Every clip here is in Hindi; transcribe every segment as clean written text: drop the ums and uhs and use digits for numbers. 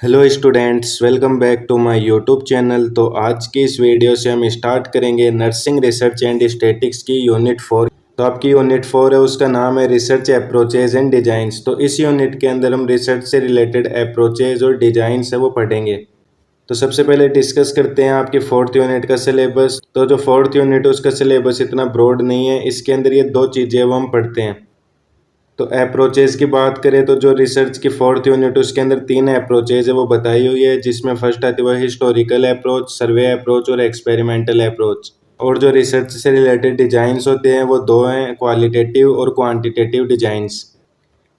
Hello students, welcome back to my YouTube channel. तो आज की इस वीडियो से हम स्टार्ट करेंगे नर्सिंग रिसर्च एंड स्टैटिस्टिक्स की यूनिट 4। तो आपकी यूनिट 4 है, उसका नाम है रिसर्च अप्रोचेज एंड डिजाइंस। तो इस यूनिट के अंदर हम रिसर्च से रिलेटेड अप्रोचेज और डिजाइंस है वो पढ़ेंगे। तो सबसे पहले डिस्कस करते हैं आपकी फोर्थ यूनिट का सिलेबस। तो जो फोर्थ यूनिट है उसका सिलेबस इतना ब्रॉड नहीं है, इसके अंदर ये दो चीज़ें वो हम पढ़ते हैं। तो अप्रोचेज की बात करें तो जो रिसर्च की फोर्थ यूनिट उसके अंदर तीन अप्रोचेज है वो बताई हुई है, जिसमें फर्स्ट आती है हिस्टोरिकल अप्रोच, सर्वे अप्रोच और एक्सपेरिमेंटल अप्रोच। और जो रिसर्च से रिलेटेड डिजाइंस होते हैं वो दो हैं, क्वालिटेटिव और क्वांटिटेटिव डिजाइंस।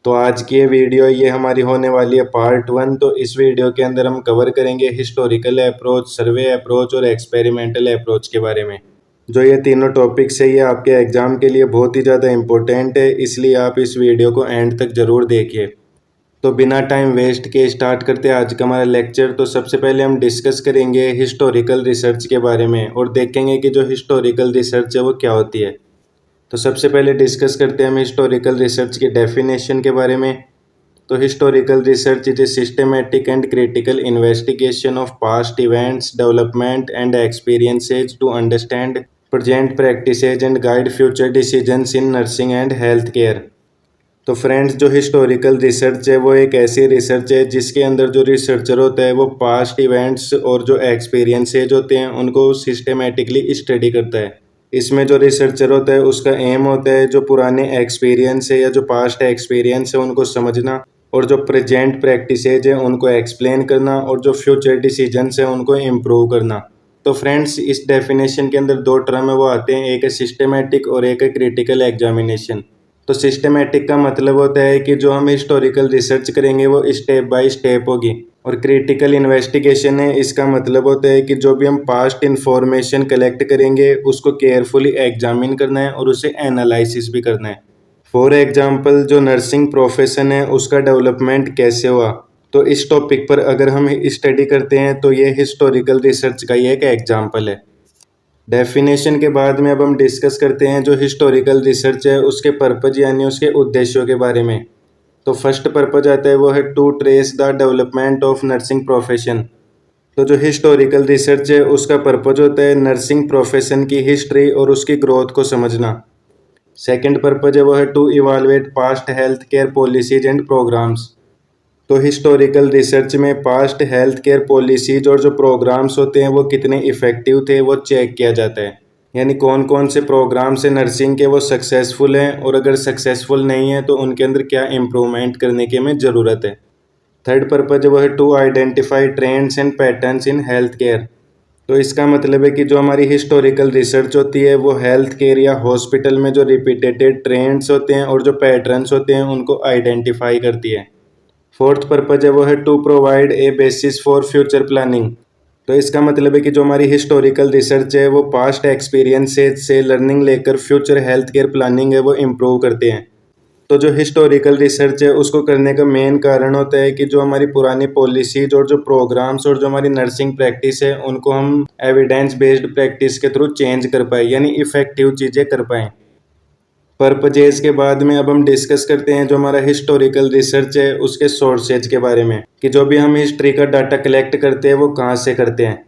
तो आज की ये वीडियो ये हमारी होने वाली है पार्ट 1। तो इस वीडियो के अंदर हम कवर करेंगे हिस्टोरिकल अप्रोच, सर्वे अप्रोच और एक्सपेरिमेंटल अप्रोच के बारे में। जो ये तीनों टॉपिक्स है ये आपके एग्ज़ाम के लिए बहुत ही ज़्यादा इम्पोर्टेंट है, इसलिए आप इस वीडियो को एंड तक ज़रूर देखिए। तो बिना टाइम वेस्ट के स्टार्ट करते हैं आज का हमारा लेक्चर। तो सबसे पहले हम डिस्कस करेंगे हिस्टोरिकल रिसर्च के बारे में और देखेंगे कि जो हिस्टोरिकल रिसर्च है वो क्या होती है। तो सबसे पहले डिस्कस करते हैं हम हिस्टोरिकल रिसर्च के डेफिनेशन के बारे में। तो historical research is a systematic and critical investigation of past events, development and experiences to understand present practices and guide future decisions in nursing and health care. तो फ्रेंड्स, जो हिस्टोरिकल रिसर्च है वो एक ऐसी रिसर्च है जिसके अंदर जो रिसर्चर होता है वो पास्ट इवेंट्स और जो एक्सपीरियंसेज होते हैं उनको सिस्टमेटिकली स्टडी करता है। इसमें जो रिसर्चर होता है उसका एम होता है जो पुराने एक्सपीरियंस है या जो पास्ट एक्सपीरियंस है उनको समझना, और जो प्रेजेंट प्रैक्टिसेज है उनको एक्सप्लेन करना, और जो फ्यूचर डिसीजंस है उनको इम्प्रूव करना। तो फ्रेंड्स, इस डेफिनेशन के अंदर दो टर्म है वो आते हैं, एक है सिस्टमेटिक और एक है क्रिटिकल एग्जामिनेशन। तो सिस्टमेटिक का मतलब होता है कि जो हम हिस्टोरिकल रिसर्च करेंगे वो स्टेप बाय स्टेप होगी, और क्रिटिकल इन्वेस्टिगेशन है, इसका मतलब होता है कि जो भी हम पास्ट इंफॉर्मेशन कलेक्ट करेंगे उसको केयरफुली एग्जामिन करना है और उसे एनालिसिस भी करना है। फॉर एग्जाम्पल, जो नर्सिंग प्रोफेशन है उसका डेवलपमेंट कैसे हुआ, तो इस टॉपिक पर अगर हम स्टडी करते हैं तो ये हिस्टोरिकल रिसर्च का ही एक एग्जाम्पल है। डेफिनेशन के बाद में अब हम डिस्कस करते हैं जो हिस्टोरिकल रिसर्च है उसके पर्पज यानी उसके उद्देश्यों के बारे में। तो फर्स्ट पर्पज आता है वो है to trace the development of nursing profession. तो जो हिस्टोरिकल रिसर्च है उसका पर्पज होता है नर्सिंग प्रोफेशन की हिस्ट्री और उसकी ग्रोथ को समझना। सेकंड पर्पज है वो है to evaluate past health care policies and programs. तो हिस्टोरिकल रिसर्च में पास्ट हेल्थ केयर पॉलिसीज और जो प्रोग्राम्स होते हैं वो कितने इफ़ेक्टिव थे वो चेक किया जाता है, यानी कौन कौन से प्रोग्राम्स हैं नर्सिंग के वो सक्सेसफुल हैं, और अगर सक्सेसफुल नहीं है तो उनके अंदर क्या इम्प्रूवमेंट करने की हमें ज़रूरत है। थर्ड पर्पज वो है to identify trends and patterns in health care. तो इसका मतलब है कि जो हमारी हिस्टोरिकल रिसर्च होती है वो हेल्थ केयर या हॉस्पिटल में जो रिपीटेटेड ट्रेंड्स होते हैं और जो पैटर्न्स होते हैं उनको आइडेंटिफाई करती है। फोर्थ पर्पज है वो है to provide a basis for future planning. तो इसका मतलब है कि जो हमारी हिस्टोरिकल रिसर्च है वो पास्ट एक्सपीरियंसेस से लर्निंग लेकर फ्यूचर हेल्थ केयर प्लानिंग है वो इम्प्रूव करते हैं। तो जो हिस्टोरिकल रिसर्च है उसको करने का मेन कारण होता है कि जो हमारी पुरानी पॉलिसीज और जो प्रोग्राम्स और जो हमारी नर्सिंग प्रैक्टिस है उनको हम एविडेंस बेस्ड प्रैक्टिस के थ्रू चेंज कर पाए, यानी इफेक्टिव चीज़ें कर पाएँ। पर्पजेज के बाद में अब हम डिस्कस करते हैं जो हमारा हिस्टोरिकल रिसर्च है उसके सोर्सेज के बारे में, कि जो भी हम हिस्ट्री का डाटा कलेक्ट करते हैं वो कहाँ से करते हैं।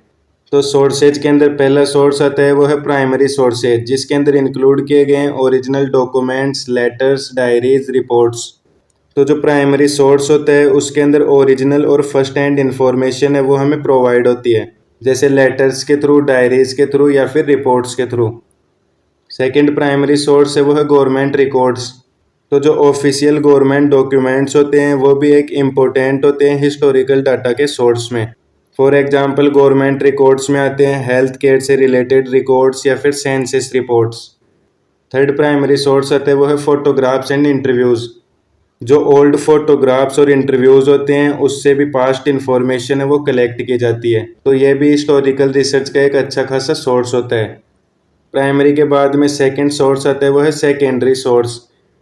तो सोर्सेज के अंदर पहला सोर्स आता है वो है प्राइमरी सोर्सेज, जिसके अंदर इंक्लूड किए गए हैं original documents, letters, diaries, reports. तो जो प्राइमरी सोर्स होता है उसके अंदर ओरिजिनल और फर्स्ट हैंड इंफॉर्मेशन है वो हमें प्रोवाइड होती है, जैसे लेटर्स के थ्रू, डायरीज के थ्रू या फिर रिपोर्ट्स के थ्रू। सेकंड प्राइमरी सोर्स है वो है गवर्नमेंट रिकॉर्ड्स। तो जो ऑफिशियल गवर्नमेंट डॉक्यूमेंट्स होते हैं वो भी एक इम्पोर्टेंट होते हैं हिस्टोरिकल डाटा के सोर्स में। फॉर एग्जांपल, गवर्नमेंट रिकॉर्ड्स में आते हैं हेल्थ केयर से रिलेटेड रिकॉर्ड्स या फिर census reports. Third primary source आते हैं वो है फोटोग्राफ्स एंड इंटरव्यूज़। जो ओल्ड फोटोग्राफ्स और इंटरव्यूज़ होते हैं उससे भी पास्ट इंफॉर्मेशन है वो कलेक्ट की जाती है, तो ये भी हिस्टोरिकल रिसर्च का एक अच्छा खासा सोर्स होता है। प्राइमरी के बाद में सेकंड सोर्स आता है वो है सेकेंडरी सोर्स,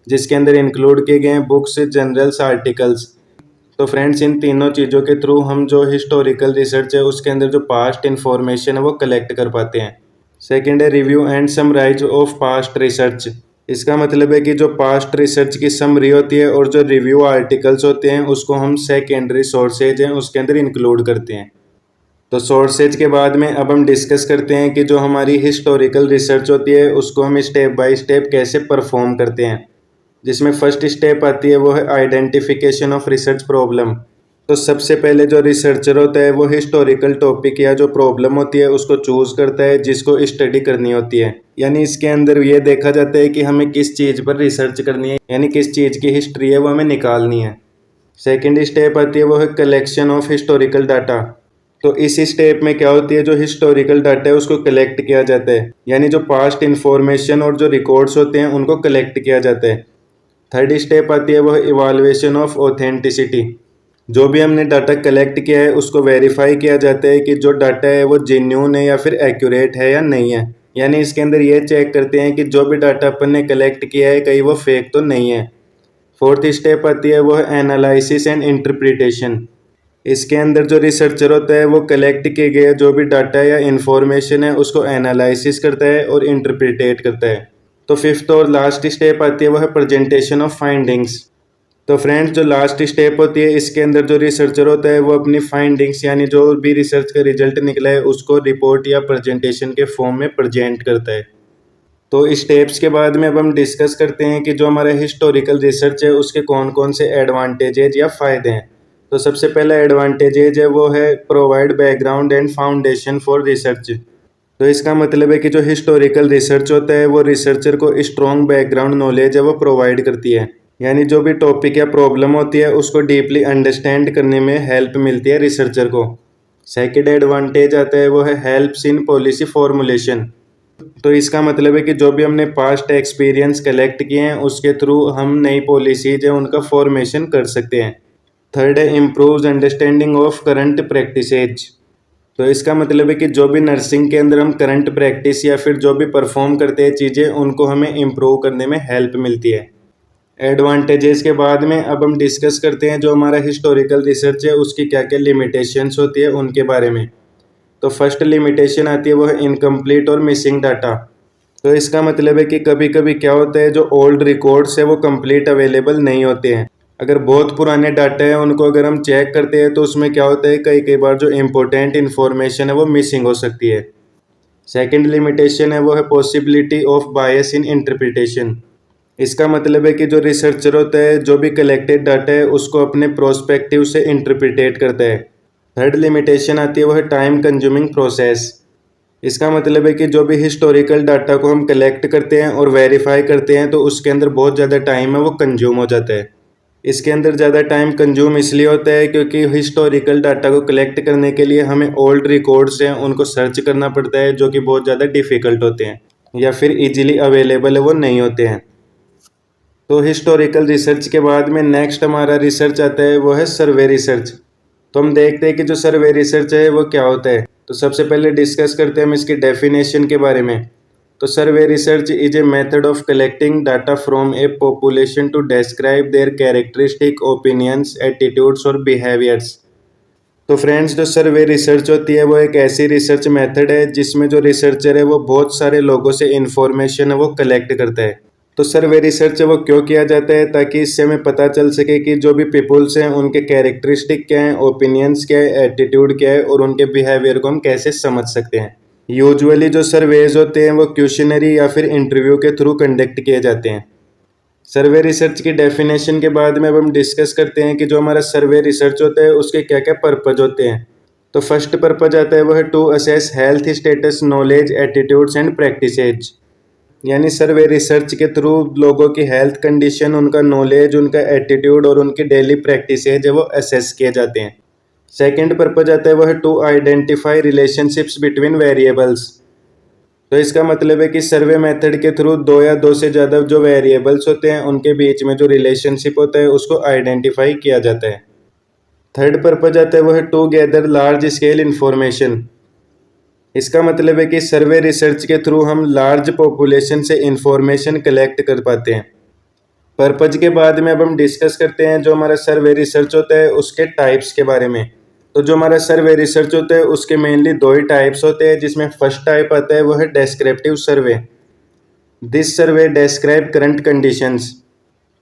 जिसके अंदर इंक्लूड किए गए हैं बुक्स, जर्नल्स, आर्टिकल्स। तो फ्रेंड्स, इन तीनों चीज़ों के थ्रू हम जो हिस्टोरिकल रिसर्च है उसके अंदर जो पास्ट इंफॉर्मेशन है वो कलेक्ट कर पाते हैं। सेकंड है review and summarise of past research. इसका मतलब है कि जो पास्ट रिसर्च की समरी होती है और जो रिव्यू आर्टिकल्स होते हैं उसको हम सेकेंडरी सोर्सेज हैं उसके अंदर इंक्लूड करते हैं। तो सोर्सेज के बाद में अब हम डिस्कस करते हैं कि जो हमारी हिस्टोरिकल रिसर्च होती है उसको हम स्टेप बाय स्टेप कैसे परफॉर्म करते हैं, जिसमें फर्स्ट स्टेप आती है वो है आइडेंटिफिकेशन ऑफ रिसर्च प्रॉब्लम। तो सबसे पहले जो रिसर्चर होता है वो हिस्टोरिकल टॉपिक या जो प्रॉब्लम होती है उसको चूज करता है जिसको स्टडी करनी होती है। यानी इसके अंदर ये देखा जाता है कि हमें किस चीज़ पर रिसर्च करनी है, यानी किस चीज़ की हिस्ट्री है वो हमें निकालनी है। सेकेंड स्टेप आती है वो है कलेक्शन ऑफ हिस्टोरिकल डाटा। तो इस स्टेप में क्या होती है, जो हिस्टोरिकल डाटा है उसको कलेक्ट किया जाता है, यानी जो पास्ट इंफॉर्मेशन और जो रिकॉर्ड्स होते हैं उनको कलेक्ट किया जाता है। थर्ड स्टेप आती है वो इवाल्युएशन ऑफ ऑथेंटिसिटी। जो भी हमने डाटा कलेक्ट किया है उसको वेरीफाई किया जाता है कि जो डाटा है वो जेन्युइन है या फिर एक्यूरेट है या नहीं है। यानी इसके अंदर ये चेक करते हैं कि जो भी डाटा अपन ने कलेक्ट किया है कहीं वो फेक तो नहीं है। फोर्थ स्टेप आती है वो है एनालिसिस एंड इंटरप्रिटेशन। इसके अंदर जो रिसर्चर होता है वो कलेक्ट किए गए जो भी डाटा या इंफॉर्मेशन है उसको एनालिसिस करता है और इंटरप्रिटेट करता है। तो फिफ्थ और लास्ट स्टेप आती है वो है प्रेजेंटेशन ऑफ फाइंडिंग्स। तो फ्रेंड्स, जो लास्ट स्टेप होती है इसके अंदर जो रिसर्चर होता है वो अपनी फाइंडिंग्स यानी जो भी रिसर्च का रिजल्ट निकला है उसको रिपोर्ट या प्रेजेंटेशन के फॉर्म में प्रेजेंट करता है। तो स्टेप्स के बाद में अब हम डिस्कस करते हैं कि जो हमारा हिस्टोरिकल रिसर्च है उसके कौन कौन से एडवांटेजेज या फ़ायदे हैं। तो सबसे पहला एडवांटेजेज है वो है provide background and foundation for research. तो इसका मतलब है कि जो हिस्टोरिकल रिसर्च होता है वो रिसर्चर को स्ट्रॉन्ग बैकग्राउंड नॉलेज है वो प्रोवाइड करती है, यानी जो भी टॉपिक या प्रॉब्लम होती है उसको डीपली अंडरस्टैंड करने में हेल्प मिलती है रिसर्चर को। सेकेंड एडवांटेज आता है वो है हेल्प्स इन पॉलिसी फॉर्मुलेशन। तो इसका मतलब है कि जो भी हमने पास्ट एक्सपीरियंस कलेक्ट किए हैं उसके थ्रू हम नई पॉलिसीज है उनका फॉर्मेशन कर सकते हैं। थर्ड है improves understanding of current practices. तो इसका मतलब है कि जो भी नर्सिंग के अंदर हम करंट प्रैक्टिस या फिर जो भी परफॉर्म करते हैं चीज़ें उनको हमें इम्प्रूव करने में हेल्प मिलती है। एडवांटेजेस के बाद में अब हम डिस्कस करते हैं जो हमारा हिस्टोरिकल रिसर्च है उसकी क्या क्या लिमिटेशंस होती है उनके बारे में। तो फर्स्ट लिमिटेशन आती है वो है इनकम्प्लीट और मिसिंग डाटा। तो इसका मतलब है कि कभी कभी क्या होता है, जो ओल्ड रिकॉर्ड्स है वो कंप्लीट अवेलेबल नहीं होते हैं। अगर बहुत पुराने डाटा है उनको अगर हम चेक करते हैं तो उसमें क्या होता है, कई कई बार जो इम्पोर्टेंट इन्फॉर्मेशन है वो मिसिंग हो सकती है। सेकेंड लिमिटेशन है वो है possibility of bias in interpretation. इसका मतलब है कि जो रिसर्चर होता है जो भी कलेक्टेड डाटा है उसको अपने प्रोस्पेक्टिव से इंटरप्रिटेट करता है। थर्ड लिमिटेशन आती है वो है टाइम कंज्यूमिंग प्रोसेस। इसका मतलब है कि जो भी हिस्टोरिकल डाटा को हम कलेक्ट करते हैं और वेरीफाई करते हैं तो उसके अंदर बहुत ज़्यादा टाइम है वो कंज्यूम हो जाता है। इसके अंदर ज़्यादा टाइम कंज्यूम इसलिए होता है क्योंकि हिस्टोरिकल डाटा को कलेक्ट करने के लिए हमें ओल्ड रिकॉर्ड्स हैं उनको सर्च करना पड़ता है जो कि बहुत ज़्यादा डिफ़िकल्ट होते हैं या फिर इजीली अवेलेबल है वो नहीं होते हैं। तो हिस्टोरिकल रिसर्च के बाद में नेक्स्ट हमारा रिसर्च आता है वो है सर्वे रिसर्च। तो हम देखते हैं कि जो सर्वे रिसर्च है वो क्या होता है। तो सबसे पहले डिस्कस करते हैं हम इसकी डेफिनेशन के बारे में। तो survey research is a method of collecting data from a population to describe their characteristic opinions attitudes और बिहेवियर्स। तो फ्रेंड्स, जो सर्वे रिसर्च होती है वो एक ऐसी रिसर्च मेथड है जिसमें जो रिसर्चर है वो बहुत सारे लोगों से इंफॉर्मेशन है वो कलेक्ट करता है। तो सर्वे रिसर्च वो क्यों किया जाता है, ताकि इससे हमें पता चल सके कि जो भी पीपुल्स हैं उनके कैरेक्टरिस्टिक क्या हैं, ओपिनियंस क्या है, एटीट्यूड क्या है और उनके बिहेवियर को हम कैसे समझ सकते हैं। यूजुअली जो सर्वेज होते हैं वो क्वेश्चनरी या फिर इंटरव्यू के थ्रू कंडक्ट किए जाते हैं। सर्वे रिसर्च की डेफिनेशन के बाद में अब हम डिस्कस करते हैं कि जो हमारा सर्वे रिसर्च होता है उसके क्या क्या पर्पज होते हैं। तो फर्स्ट पर्पज आता है वो है to assess health status, knowledge, attitudes and practices. यानी सर्वे रिसर्च के थ्रू लोगों की हेल्थ कंडीशन, उनका नॉलेज, उनका एटीट्यूड और उनकी डेली प्रैक्टिसेज है वो असेस किए जाते हैं। सेकंड पर्पज आता है वो है to identify relationships between variables. तो इसका मतलब है कि सर्वे मेथड के थ्रू दो या दो से ज़्यादा जो वेरिएबल्स होते हैं उनके बीच में जो रिलेशनशिप होता है उसको आइडेंटिफाई किया जाता है। थर्ड पर्पज आता है वो है to gather large scale information. इसका मतलब है कि सर्वे रिसर्च के थ्रू हम लार्ज पॉपुलेशन से इंफॉर्मेशन कलेक्ट कर पाते हैं। पर्पज के बाद में अब हम डिस्कस करते हैं जो हमारा सर्वे रिसर्च होता है उसके टाइप्स के बारे में। तो जो हमारा सर्वे रिसर्च होता है उसके मेनली दो ही टाइप्स होते हैं, जिसमें फर्स्ट टाइप आता है वो है descriptive survey. This survey describe current conditions.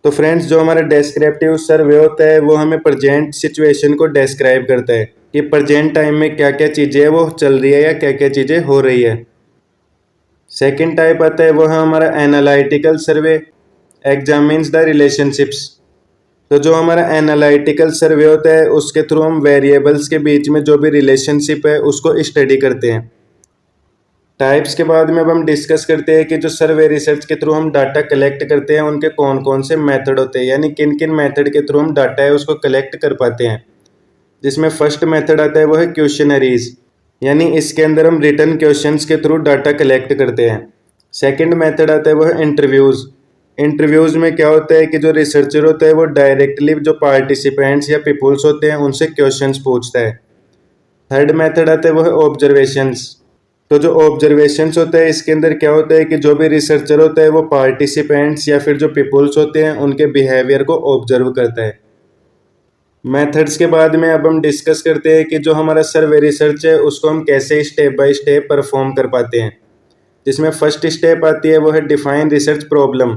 तो फ्रेंड्स, जो हमारा डेस्क्रिप्टिव सर्वे होता है वो हमें प्रेजेंट सिचुएशन को डेस्क्राइब करता है कि प्रेजेंट टाइम में क्या क्या चीज़ें वो चल रही है या क्या क्या चीज़ें हो रही है। सेकंड टाइप आता है वो है हमारा analytical survey, examines the relationships. तो जो हमारा एनालिटिकल सर्वे होता है उसके थ्रू हम वेरिएबल्स के बीच में जो भी रिलेशनशिप है उसको स्टडी करते हैं। टाइप्स के बाद में अब हम डिस्कस करते हैं कि जो सर्वे रिसर्च के थ्रू हम डाटा कलेक्ट करते हैं उनके कौन कौन से मेथड होते हैं, यानी किन किन मेथड के थ्रू हम डाटा है उसको कलेक्ट कर पाते हैं। जिसमें फर्स्ट मेथड आता है वो है क्वेश्चनरीज, यानी इसके अंदर हम रिटर्न क्वेश्चंस के थ्रू डाटा कलेक्ट करते हैं। सेकंड मेथड आता है वो है इंटरव्यूज़। इंटरव्यूज़ में क्या होता है कि जो रिसर्चर होता है वो डायरेक्टली जो पार्टिसिपेंट्स या पीपुल्स होते हैं उनसे क्वेश्चंस पूछता है। थर्ड मेथड आता है वो है ऑब्जर्वेशंस। तो जो ऑब्जर्वेशंस होता है इसके अंदर क्या होता है कि जो भी रिसर्चर होता है वो पार्टिसिपेंट्स या फिर जो पीपुल्स होते हैं उनके बिहेवियर को ऑब्जर्व करता है। मेथड्स के बाद में अब हम डिस्कस करते हैं कि जो हमारा सर्वे रिसर्च है उसको हम कैसे स्टेप बाय स्टेप परफॉर्म कर पाते हैं। जिसमें फर्स्ट स्टेप आती है वो है डिफाइन रिसर्च प्रॉब्लम।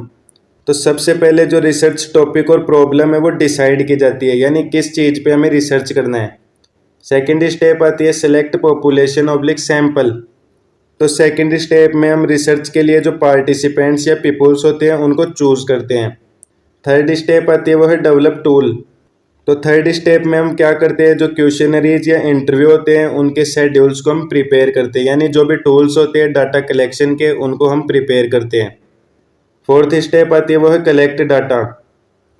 तो सबसे पहले जो रिसर्च टॉपिक और प्रॉब्लम है वो डिसाइड की जाती है, यानी किस चीज़ पे हमें रिसर्च करना है। सेकेंड स्टेप आती है सिलेक्ट पॉपुलेशन ऑब्लिक सैंपल। तो सेकेंड स्टेप में हम रिसर्च के लिए जो पार्टिसिपेंट्स या पीपुल्स होते हैं उनको चूज़ करते हैं। थर्ड स्टेप आती है वो है डेवलप टूल। तो थर्ड स्टेप में हम क्या करते हैं, जो क्वेश्चनरीज या इंटरव्यू होते हैं उनके शेड्यूल्स को हम प्रिपेयर करते हैं, यानी जो भी टूल्स होते हैं डाटा कलेक्शन के उनको हम प्रिपेयर करते हैं। फोर्थ स्टेप आती है वो है कलेक्ट डाटा।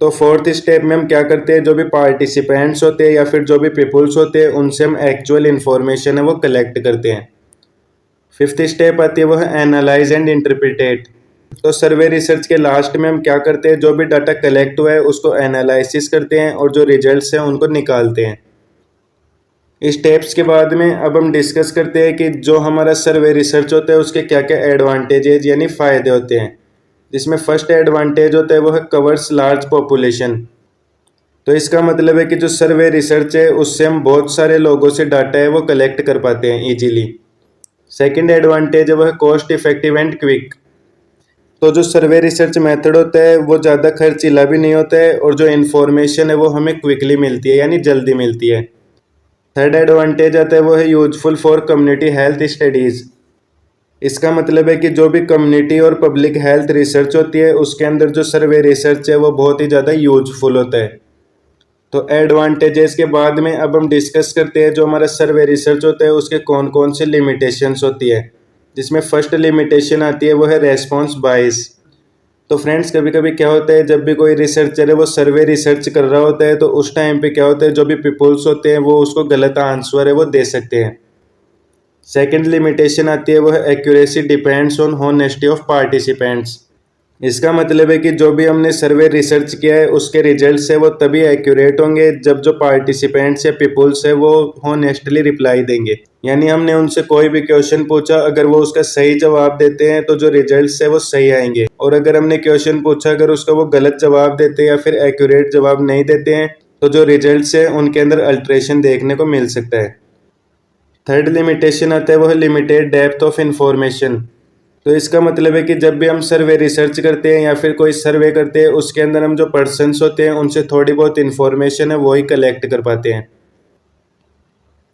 तो फोर्थ स्टेप में हम क्या करते हैं, जो भी पार्टिसिपेंट्स होते हैं या फिर जो भी पीपुल्स होते हैं उनसे हम एक्चुअल इन्फॉर्मेशन है वो कलेक्ट करते हैं। फिफ्थ स्टेप आती है वो है एनालाइज एंड इंटरप्रिटेट। तो सर्वे रिसर्च के लास्ट में हम क्या करते हैं, जो भी डाटा कलेक्ट हुआ है उसको एनालिसिस करते हैं और जो रिजल्ट्स हैं उनको निकालते हैं। स्टेप्स के बाद में अब हम डिस्कस करते हैं कि जो हमारा सर्वे रिसर्च होता है उसके क्या क्या एडवांटेजेस यानी फ़ायदे होते हैं। जिसमें फर्स्ट एडवांटेज होता है वो है कवर्स लार्ज पॉपुलेशन। तो इसका मतलब है कि जो सर्वे रिसर्च है उससे हम बहुत सारे लोगों से डाटा है वो कलेक्ट कर पाते हैं ईजीली। सेकेंड एडवांटेज है वो है कॉस्ट इफेक्टिव एंड क्विक। तो जो सर्वे रिसर्च मेथड होता है वो ज़्यादा खर्चीला भी नहीं होता है और जो इन्फॉर्मेशन है वो हमें क्विकली मिलती है, यानी जल्दी मिलती है। थर्ड एडवांटेज आता है वो है useful for community health studies. इसका मतलब है कि जो भी कम्युनिटी और पब्लिक हेल्थ रिसर्च होती है उसके अंदर जो सर्वे रिसर्च है वो बहुत ही ज़्यादा यूजफुल होता है। तो एडवांटेजेस के बाद में अब हम डिस्कस करते हैं जो हमारा सर्वे रिसर्च होता है उसके कौन कौन से लिमिटेशंस होती है। जिसमें फर्स्ट लिमिटेशन आती है वो है रेस्पॉन्स बायस। तो फ्रेंड्स, कभी कभी क्या होता है जब भी कोई रिसर्चर है वो सर्वे रिसर्च कर रहा होता है तो उस टाइम पे क्या होता है, जो भी पीपुल्स होते हैं वो उसको गलत आंसर है वो दे सकते हैं। सेकंड लिमिटेशन आती है वो है accuracy depends on honesty of participants. इसका मतलब है कि जो भी हमने सर्वे रिसर्च किया है उसके रिजल्ट्स है वो तभी एक्यूरेट होंगे जब जो पार्टिसिपेंट्स या पीपुल्स है वो होनेस्टली रिप्लाई देंगे, यानी हमने उनसे कोई भी क्वेश्चन पूछा अगर वो उसका सही जवाब देते हैं तो जो रिजल्ट्स है वो सही आएंगे, और अगर हमने क्वेश्चन पूछा अगर उसका वो गलत जवाब देते हैं या फिर एक्यूरेट जवाब नहीं देते हैं तो जो रिजल्ट्स है उनके अंदर अल्ट्रेशन देखने को मिल सकता है। थर्ड लिमिटेशन आता है वो है लिमिटेड डेप्थ ऑफ इंफॉर्मेशन। तो इसका मतलब है कि जब भी हम सर्वे रिसर्च करते हैं या फिर कोई सर्वे करते हैं उसके अंदर हम जो पर्सन्स होते हैं उनसे थोड़ी बहुत इन्फॉर्मेशन है वही कलेक्ट कर पाते हैं।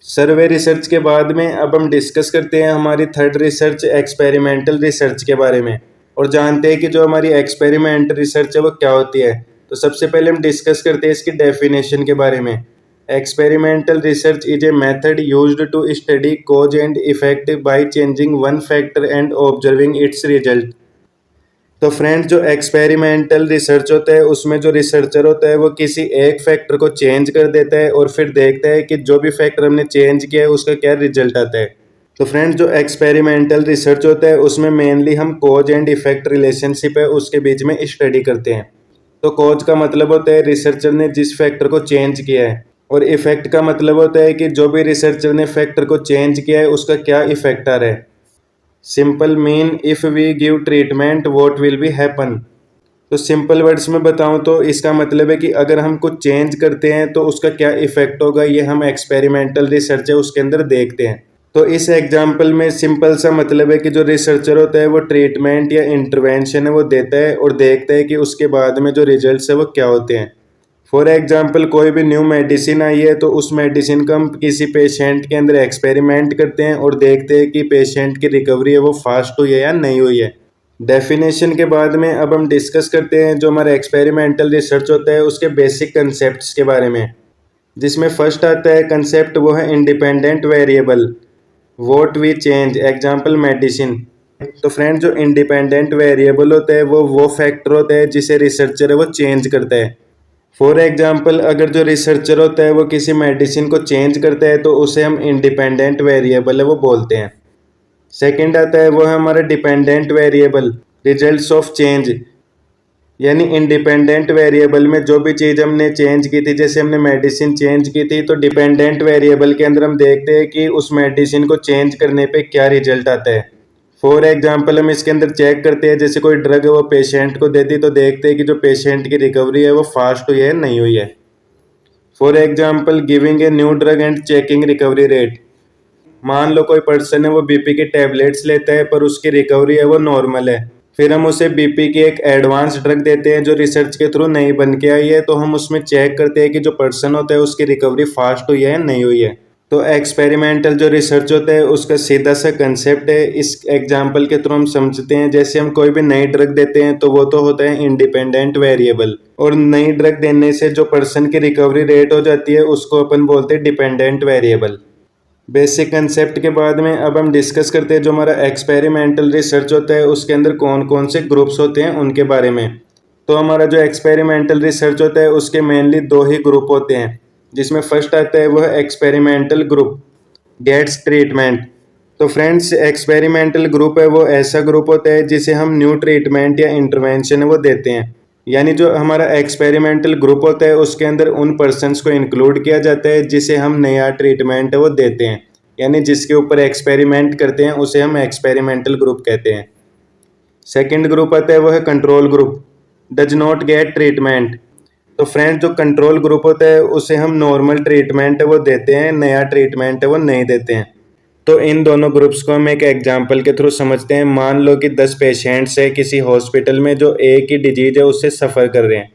सर्वे रिसर्च के बाद में अब हम डिस्कस करते हैं हमारी थर्ड रिसर्च एक्सपेरिमेंटल रिसर्च के बारे में, और जानते हैं कि जो हमारी एक्सपेरिमेंटल रिसर्च है वो क्या होती है। तो सबसे पहले हम डिस्कस करते हैं इसकी डेफिनेशन के बारे में। Experimental research is a method used to study cause and effect by changing one factor and observing its result। तो फ्रेंड्स, जो एक्सपेरिमेंटल रिसर्च होता है उसमें जो रिसर्चर होता है वो किसी एक फैक्टर को चेंज कर देता है और फिर देखता है कि जो भी फैक्टर हमने चेंज किया है उसका क्या रिजल्ट आता है। तो फ्रेंड्स, जो एक्सपेरिमेंटल रिसर्च होता है उसमें मेनली हम कॉज एंड इफेक्ट रिलेशनशिप है उसके बीच में स्टडी करते हैं। तो कॉज का मतलब होता है रिसर्चर ने जिस फैक्टर को चेंज किया है, और इफेक्ट का मतलब होता है कि जो भी रिसर्चर ने फैक्टर को चेंज किया है उसका क्या इफेक्ट आ रहा है। Simple mean if we give treatment what will be happen. तो सिंपल वर्ड्स में बताऊं तो इसका मतलब है कि अगर हम कुछ चेंज करते हैं तो उसका क्या इफेक्ट होगा, ये हम एक्सपेरिमेंटल रिसर्च है उसके अंदर देखते हैं। तो इस एग्जाम्पल में सिंपल सा मतलब है कि जो रिसर्चर होता है वो ट्रीटमेंट या इंटरवेंशन है वो देता है और देखता है कि उसके बाद में जो रिजल्ट्स है वो क्या होते हैं। फॉर एग्जाम्पल कोई भी न्यू मेडिसिन आई है तो उस मेडिसिन का हम किसी पेशेंट के अंदर एक्सपेरिमेंट करते हैं और देखते हैं कि पेशेंट की रिकवरी है वो फास्ट हुई है या नहीं हुई है। डेफिनेशन के बाद में अब हम डिस्कस करते हैं जो हमारा एक्सपेरिमेंटल रिसर्च होता है उसके बेसिक कंसेप्ट्स के बारे में, जिसमें फर्स्ट आता है कंसेप्ट वो है independent variable, what we change, example medicine. तो फ्रेंड जो इंडिपेंडेंट वेरिएबल होता है वो फैक्टर होता है जिसे रिसर्चर है वो चेंज करता है। फॉर एग्जाम्पल अगर जो रिसर्चर होता है वो किसी मेडिसिन को चेंज करता है तो उसे हम इंडिपेंडेंट वेरिएबल है वो बोलते हैं। सेकंड आता है वो है हमारा dependent variable, results of change, यानी इंडिपेंडेंट वेरिएबल में जो भी चीज़ हमने चेंज की थी, जैसे हमने मेडिसिन चेंज की थी तो डिपेंडेंट वेरिएबल के अंदर हम देखते हैं कि उस मेडिसिन को चेंज करने पे क्या रिजल्ट आता है। फॉर एग्जाम्पल हम इसके अंदर चेक करते हैं, जैसे कोई ड्रग है वो पेशेंट को दे दी तो देखते हैं कि जो पेशेंट की रिकवरी है वो फास्ट हुई है नहीं हुई है। For example giving a new drug and checking recovery rate, मान लो कोई पर्सन है वो बीपी के टैबलेट्स लेता है पर उसकी रिकवरी है वो नॉर्मल है, फिर हम उसे बीपी की एक एडवांस ड्रग देते हैं जो रिसर्च के थ्रू नई बन के आई है, तो हम उसमें चेक करते हैं कि जो पर्सन होता है उसकी रिकवरी फास्ट हुई है नहीं हुई है। तो एक्सपेरिमेंटल जो रिसर्च होता है उसका सीधा सा कंसेप्ट है, इस एग्जाम्पल के थ्रू हम समझते हैं। जैसे हम कोई भी नई ड्रग देते हैं तो वो तो होता है इंडिपेंडेंट वेरिएबल, और नई ड्रग देने से जो पर्सन की रिकवरी रेट हो जाती है उसको अपन बोलते हैं डिपेंडेंट वेरिएबल। बेसिक कंसेप्ट के बाद में अब हम डिस्कस करते हैं जो हमारा एक्सपेरिमेंटल रिसर्च होता है उसके अंदर कौन कौन से ग्रुप्स होते हैं उनके बारे में। तो हमारा जो एक्सपेरिमेंटल रिसर्च होता है उसके मेनली दो ही ग्रुप होते हैं, जिसमें फर्स्ट आता है वह एक्सपेरिमेंटल ग्रुप गेट्स ट्रीटमेंट। तो फ्रेंड्स एक्सपेरिमेंटल ग्रुप है वो ऐसा ग्रुप होता है जिसे हम न्यू ट्रीटमेंट या इंटरवेंशन है वो देते हैं, यानी जो हमारा एक्सपेरिमेंटल ग्रुप होता है उसके अंदर उन पर्सन्स को इंक्लूड किया जाता है जिसे हम नया ट्रीटमेंट है वो देते हैं, यानी जिसके ऊपर एक्सपेरिमेंट करते हैं उसे हम एक्सपेरिमेंटल ग्रुप कहते हैं। सेकंड ग्रुप आता है वो है control group does not gate treatment. तो फ्रेंड जो कंट्रोल ग्रुप होता है उसे हम नॉर्मल ट्रीटमेंट है वो देते हैं, नया ट्रीटमेंट है वो नहीं देते हैं। तो इन दोनों ग्रुप्स को हम एक एग्जाम्पल के थ्रू समझते हैं। मान लो कि 10 पेशेंट्स है किसी हॉस्पिटल में जो एक ही डिजीज है उससे सफ़र कर रहे हैं।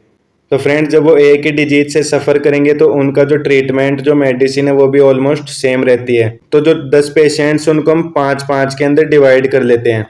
तो फ्रेंड्स जब वो एक ही डिजीज से सफ़र करेंगे तो उनका जो ट्रीटमेंट जो मेडिसिन है वो भी ऑलमोस्ट सेम रहती है। तो जो 10 पेशेंट्स उनको हम 5-5 के अंदर डिवाइड कर लेते हैं।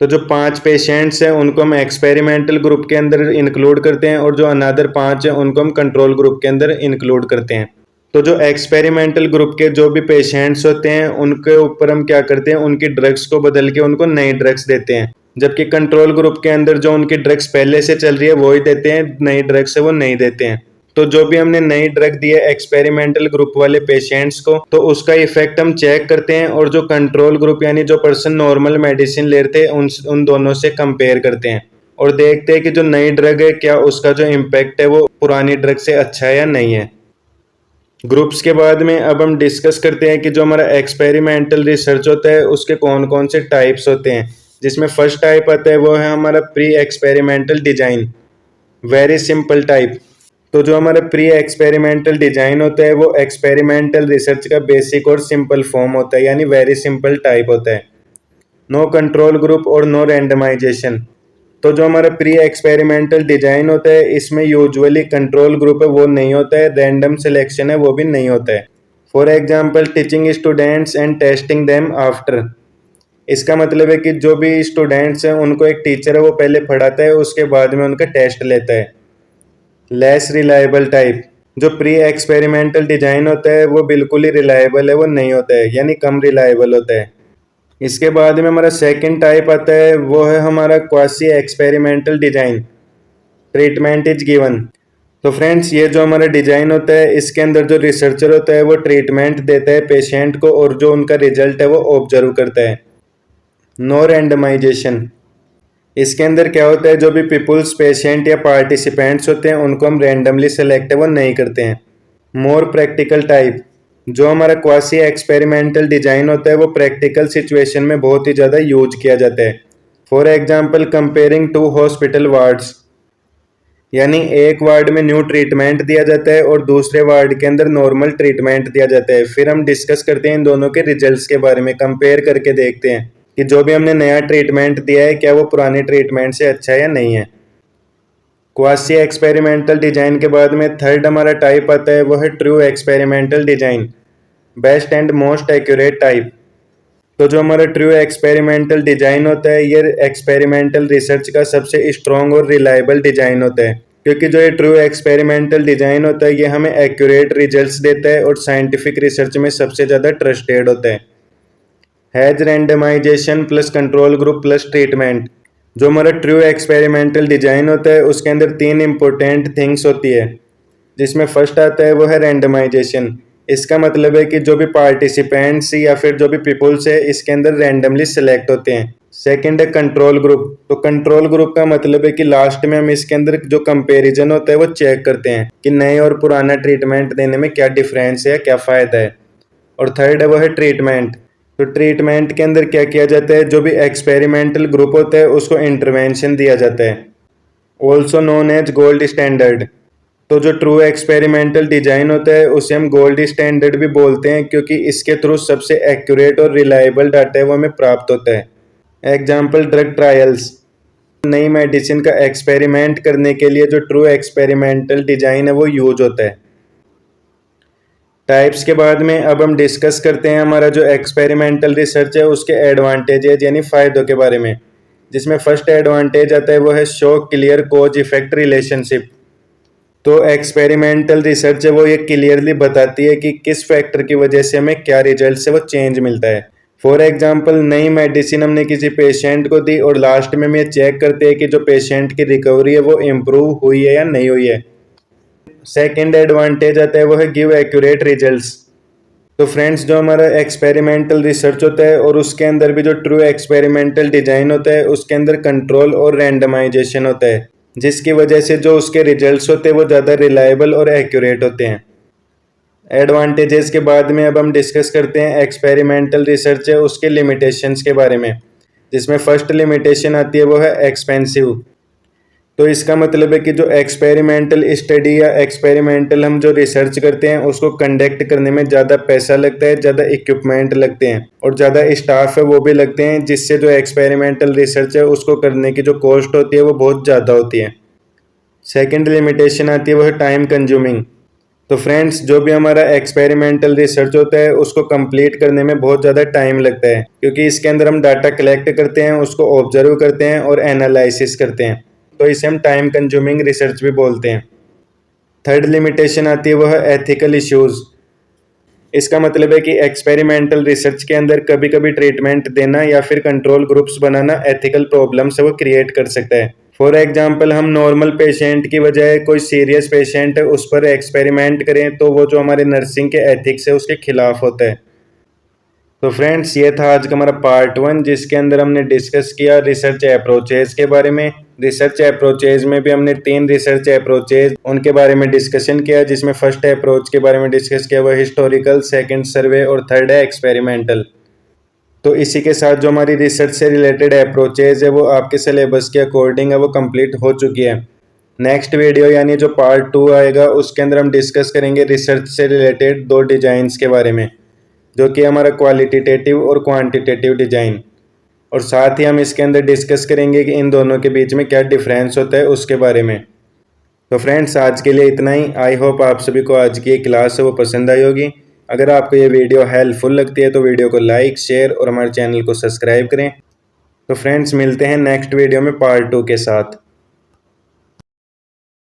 तो जो 5 पेशेंट्स हैं उनको हम एक्सपेरिमेंटल ग्रुप के अंदर इंक्लूड करते हैं और जो अनदर 5 हैं उनको हम कंट्रोल ग्रुप के अंदर इंक्लूड करते हैं। तो जो एक्सपेरिमेंटल ग्रुप के जो भी पेशेंट्स होते हैं उनके ऊपर हम क्या करते हैं, उनकी ड्रग्स को बदल के उनको नई ड्रग्स देते हैं, जबकि कंट्रोल ग्रुप के अंदर जो उनकी ड्रग्स पहले से चल रही है वो ही देते हैं, नई ड्रग्स है वो नहीं देते हैं। तो जो भी हमने नई ड्रग दी है एक्सपेरिमेंटल ग्रुप वाले पेशेंट्स को तो उसका इफेक्ट हम चेक करते हैं और जो कंट्रोल ग्रुप यानी जो पर्सन नॉर्मल मेडिसिन ले रहे थे उन दोनों से कंपेयर करते हैं और देखते हैं कि जो नई ड्रग है क्या उसका जो इम्पैक्ट है वो पुरानी ड्रग से अच्छा है या नहीं है। ग्रुप्स के बाद में अब हम डिस्कस करते हैं कि जो हमारा एक्सपेरिमेंटल रिसर्च होता है उसके कौन कौन से टाइप्स होते हैं, जिसमें फर्स्ट टाइप आता है वो है हमारा pre experimental design, very simple type. तो जो हमारा प्री एक्सपेरिमेंटल डिजाइन होता है वो एक्सपेरिमेंटल रिसर्च का बेसिक और सिंपल फॉर्म होता है, यानी वेरी सिंपल टाइप होता है। नो कंट्रोल ग्रुप और नो रैंडमाइजेशन। तो जो हमारा प्री एक्सपेरिमेंटल डिजाइन होता है इसमें यूजुअली कंट्रोल ग्रुप है वो नहीं होता है, रैंडम सिलेक्शन है वो भी नहीं होता है। For example teaching students and testing them after. इसका मतलब है कि जो भी स्टूडेंट्स हैं उनको एक टीचर है वो पहले पढ़ाता है उसके बाद में उनका टेस्ट लेता है। Less reliable type. जो प्री एक्सपेरिमेंटल डिजाइन होता है वो बिल्कुल ही रिलायबल है वो नहीं होता है, यानी कम रिलायबल होता है। इसके बाद में हमारा सेकंड टाइप आता है वो है हमारा quasi experimental design, treatment is given. तो फ्रेंड्स ये जो हमारा डिजाइन होता है इसके अंदर जो रिसर्चर होता है वो ट्रीटमेंट देता है पेशेंट को और जो उनका रिजल्ट है वो ऑब्जर्व करता है। No randomisation. इसके अंदर क्या होता है, जो भी पीपुल्स पेशेंट या पार्टिसिपेंट्स होते हैं उनको हम रैंडमली सेलेक्ट है वो नहीं करते हैं। More practical type. जो हमारा क्वासी एक्सपेरिमेंटल डिजाइन होता है वो प्रैक्टिकल सिचुएशन में बहुत ही ज़्यादा यूज किया जाता है। For example comparing two hospital wards. यानी एक वार्ड में न्यू ट्रीटमेंट दिया जाता है और दूसरे वार्ड के अंदर नॉर्मल ट्रीटमेंट दिया जाता है। फिर हम डिस्कस करते हैं इन दोनों के रिजल्ट्स के बारे में, कंपेयर करके देखते हैं कि जो भी हमने नया ट्रीटमेंट दिया है क्या वो पुराने ट्रीटमेंट से अच्छा है या नहीं है। क्वासी एक्सपेरिमेंटल डिजाइन के बाद में थर्ड हमारा टाइप आता है, वो है true experimental design, best and most accurate type. तो जो हमारा ट्रू एक्सपेरिमेंटल डिजाइन होता है ये एक्सपेरिमेंटल रिसर्च का सबसे स्ट्रॉन्ग और रिलायबल डिजाइन होता है, क्योंकि जो ये ट्रू एक्सपेरिमेंटल डिजाइन होता है ये हमें एक्यूरेट रिजल्ट्स देता है और साइंटिफिक रिसर्च में सबसे ज़्यादा ट्रस्टेड होता है। Has randomisation plus control group plus treatment. जो हमारा ट्रू एक्सपेरिमेंटल डिजाइन होता है उसके अंदर 3 इंपॉर्टेंट थिंग्स होती है, जिसमें फर्स्ट आता है वो है रैंडमाइजेशन। इसका मतलब है कि जो भी पार्टिसिपेंट्स या फिर जो भी पीपल्स है इसके अंदर रैंडमली सिलेक्ट होते हैं। सेकंड है कंट्रोल ग्रुप। तो कंट्रोल ग्रुप का मतलब है कि लास्ट में हम इसके अंदर जो कंपैरिजन होता है वो चेक करते हैं कि नए और पुराना ट्रीटमेंट देने में क्या डिफरेंस है, क्या फ़ायदा है। और थर्ड है वो है ट्रीटमेंट। तो ट्रीटमेंट के अंदर क्या किया जाता है, जो भी एक्सपेरिमेंटल ग्रुप होता है उसको इंटरवेंशन दिया जाता है, also known as gold standard. तो जो ट्रू एक्सपेरिमेंटल डिजाइन होता है उसे हम गोल्ड स्टैंडर्ड भी बोलते हैं, क्योंकि इसके थ्रू सबसे एक्यूरेट और रिलायबल डाटा है वो हमें प्राप्त होता है। एग्जाम्पल ड्रग ट्रायल्स, नई मेडिसिन का एक्सपेरिमेंट करने के लिए जो ट्रू एक्सपेरिमेंटल डिजाइन है वो यूज होता है। टाइप्स के बाद में अब हम डिस्कस करते हैं हमारा जो एक्सपेरिमेंटल रिसर्च है उसके एडवांटेजेस यानी फ़ायदों के बारे में, जिसमें फर्स्ट एडवांटेज आता है वो है show clear cause effect relationship. तो एक्सपेरिमेंटल रिसर्च है वो ये क्लियरली बताती है कि किस फैक्टर की वजह से हमें क्या रिजल्ट से वो चेंज मिलता है। फॉर एग्जांपल नई मेडिसिन हमने किसी पेशेंट को दी और लास्ट में हम ये चेक करते हैं कि जो पेशेंट की रिकवरी है वो इम्प्रूव हुई है या नहीं हुई है। सेकेंड एडवांटेज आता है वो है गिव एक्यूरेट रिजल्ट्स। तो फ्रेंड्स जो हमारा एक्सपेरिमेंटल रिसर्च होता है और उसके अंदर भी जो ट्रू एक्सपेरिमेंटल डिजाइन होता है उसके अंदर कंट्रोल और रैंडमाइजेशन होता है, जिसकी वजह से जो उसके रिजल्ट्स होते हैं वो ज़्यादा रिलायबल और एक्यूरेट होते हैं। एडवांटेजेस के बाद में अब हम डिस्कस करते हैं एक्सपेरिमेंटल रिसर्च है उसके लिमिटेशंस के बारे में, जिसमें फर्स्ट लिमिटेशन आती है वो है एक्सपेंसिव। तो इसका मतलब है कि जो एक्सपेरिमेंटल स्टडी या एक्सपेरिमेंटल हम जो रिसर्च करते हैं उसको कंडक्ट करने में ज़्यादा पैसा लगता है, ज़्यादा इक्विपमेंट लगते हैं और ज़्यादा स्टाफ है वो भी लगते हैं, जिससे जो एक्सपेरिमेंटल रिसर्च है उसको करने की जो कॉस्ट होती है वो बहुत ज़्यादा होती है। सेकेंड लिमिटेशन आती है वो है टाइम कंज्यूमिंग। तो फ्रेंड्स जो भी हमारा एक्सपेरिमेंटल रिसर्च होता है उसको कंप्लीट करने में बहुत ज़्यादा टाइम लगता है, क्योंकि इसके अंदर हम डाटा कलेक्ट करते हैं, उसको ऑब्जर्व करते हैं और एनालिसिस करते हैं, तो इसे हम टाइम कंज्यूमिंग रिसर्च भी बोलते हैं। थर्ड लिमिटेशन आती है वो है एथिकल इश्यूज। इसका मतलब है कि एक्सपेरिमेंटल रिसर्च के अंदर कभी कभी ट्रीटमेंट देना या फिर कंट्रोल ग्रुप्स बनाना एथिकल प्रॉब्लम्स वो क्रिएट कर सकता है। फॉर एग्जांपल हम नॉर्मल पेशेंट की बजाय कोई सीरियस पेशेंट है उस पर एक्सपेरिमेंट करें तो वो जो हमारे नर्सिंग के एथिक्स है उसके खिलाफ होता है। तो फ्रेंड्स ये था आज का हमारा पार्ट 1, जिसके अंदर हमने डिस्कस किया रिसर्च अप्रोचेज के बारे में। रिसर्च अप्रोचेज में भी हमने 3 रिसर्च अप्रोचेज उनके बारे में डिस्कशन किया, जिसमें फर्स्ट अप्रोच के बारे में डिस्कस किया वह हिस्टोरिकल, सेकंड सर्वे और थर्ड है एक्सपेरिमेंटल। तो इसी के साथ जो हमारी रिसर्च से रिलेटेड अप्रोचेज है वो आपके सिलेबस के अकॉर्डिंग है वो कंप्लीट हो चुकी है। नेक्स्ट वीडियो यानी जो पार्ट 2 आएगा उसके अंदर हम डिस्कस करेंगे रिसर्च से रिलेटेड 2 डिजाइंस के बारे में, जो कि हमारा क्वालिटेटिव और क्वांटिटेटिव डिजाइन, और साथ ही हम इसके अंदर डिस्कस करेंगे कि इन दोनों के बीच में क्या डिफरेंस होता है उसके बारे में। तो फ्रेंड्स आज के लिए इतना ही। आई होप आप सभी को आज की क्लास है वो पसंद आई होगी। अगर आपको ये वीडियो हेल्पफुल लगती है तो वीडियो को लाइक, शेयर और हमारे चैनल को सब्सक्राइब करें। तो फ्रेंड्स मिलते हैं नेक्स्ट वीडियो में पार्ट 2 के साथ।